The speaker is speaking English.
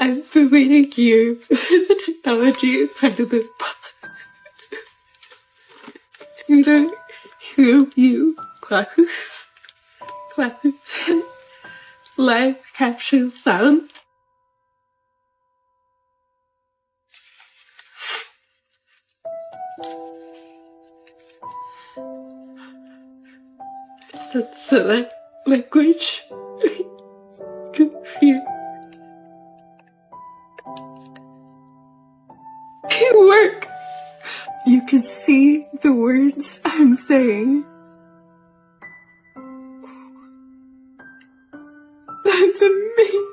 I'm providing you the technology part of the the Hearview glasses, live caption sound. Select language. Confused. It worked. You can see the words I'm saying. That's amazing.